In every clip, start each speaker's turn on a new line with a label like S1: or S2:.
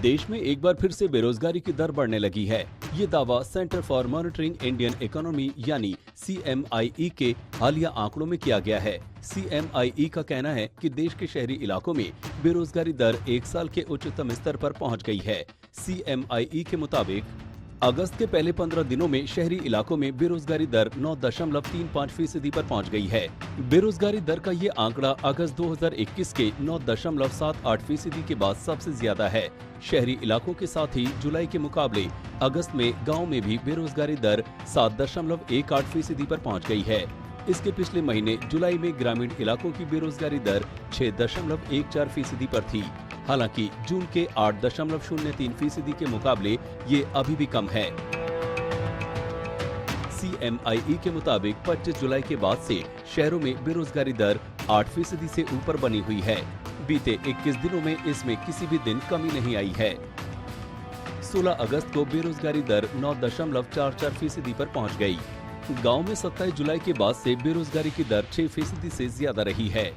S1: देश में एक बार फिर से बेरोजगारी की दर बढ़ने लगी है। ये दावा centre for monitoring Indian economy यानी CMIE के हालिया आंकड़ों में किया गया है। CMIE का कहना है कि देश के शहरी इलाकों में बेरोजगारी दर एक साल के उच्चतम स्तर पर पहुंच गई है। CMIE के मुताबिक अगस्त के पहले 15 दिनों में शहरी इलाकों में बेरोजगारी दर 9.35% पर पहुंच गई है। बेरोजगारी दर का ये आंकड़ा अगस्त 2021 के 9.78% के बाद सबसे ज्यादा है। शहरी इलाकों के साथ ही जुलाई के मुकाबले अगस्त में गांव में भी बेरोजगारी दर 7.18% पर पहुंच गई है। इसके पिछले महीने जुलाई में ग्रामीण इलाकों की बेरोजगारी दर 6.14% पर थी। हालांकि जून के 8.03% के मुकाबले ये अभी भी कम है। CMIE के मुताबिक 25 जुलाई के बाद से शहरों में बेरोजगारी दर 8% से ऊपर बनी हुई है। बीते 21 दिनों में इसमें किसी भी दिन कमी नहीं आई है। 16 अगस्त को बेरोजगारी दर 9.44% पर पहुंच गई। गांव में 27 जुलाई के बाद से बेरोजगारी की दर 6% से ज्यादा रही है।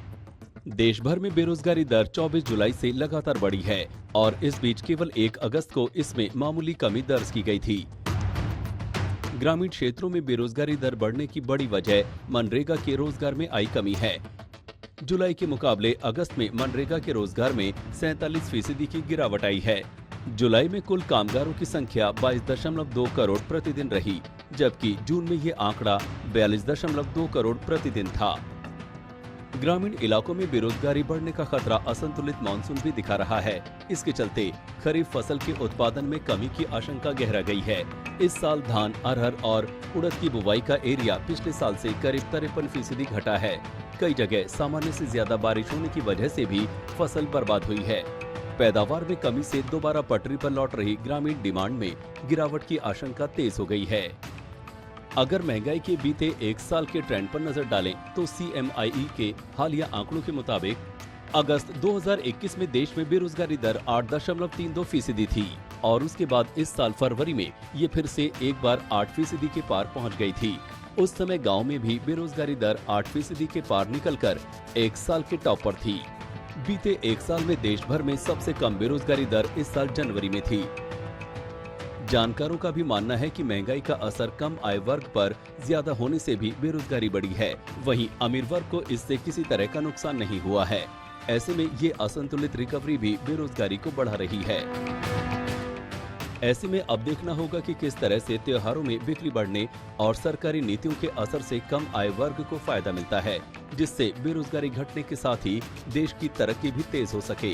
S1: देश भर में बेरोजगारी दर 24 जुलाई से लगातार बढ़ी है और इस बीच केवल 1 अगस्त को इसमें मामूली कमी दर्ज की गई थी। ग्रामीण क्षेत्रों में बेरोजगारी दर बढ़ने की बड़ी वजह मनरेगा के रोजगार में आई कमी है। जुलाई के मुकाबले अगस्त में मनरेगा के रोजगार में 47% की गिरावट आई है। जुलाई में कुल कामगारों की संख्या 22.2 करोड़ प्रतिदिन रही, जबकि जून में ये आंकड़ा 42.2 करोड़ प्रतिदिन था। ग्रामीण इलाकों में बेरोजगारी बढ़ने का खतरा असंतुलित मानसून भी दिखा रहा है। इसके चलते खरीफ फसल के उत्पादन में कमी की आशंका गहरा गई है। इस साल धान, अरहर और उड़द की बुवाई का एरिया पिछले साल से करीब 53% घटा है। कई जगह सामान्य से ज्यादा बारिश होने की वजह से भी फसल बर्बाद हुई है। पैदावार में कमी से दोबारा पटरी पर लौट रही ग्रामीण डिमांड में गिरावट की आशंका तेज हो गई है। अगर महंगाई के बीते एक साल के ट्रेंड पर नजर डालें तो CMIE के हालिया आंकड़ों के मुताबिक अगस्त 2021 में देश में बेरोजगारी दर 8.32% थी और उसके बाद इस साल फरवरी में ये फिर से एक बार 8% के पार पहुंच गई थी। उस समय गांव में भी बेरोजगारी दर 8% के पार निकलकर एक साल के टॉप पर थी। बीते एक साल में देश भर में सबसे कम बेरोजगारी दर इस साल जनवरी में थी। जानकारों का भी मानना है कि महंगाई का असर कम आय वर्ग पर ज्यादा होने से भी बेरोजगारी बढ़ी है। वहीं अमीर वर्ग को इससे किसी तरह का नुकसान नहीं हुआ है। ऐसे में ये असंतुलित रिकवरी भी बेरोजगारी को बढ़ा रही है। ऐसे में अब देखना होगा कि किस तरह से त्योहारों में बिक्री बढ़ने और सरकारी नीतियों के असर से कम आय वर्ग को फायदा मिलता है, जिससे बेरोजगारी घटने के साथ ही देश की तरक्की भी तेज हो सके।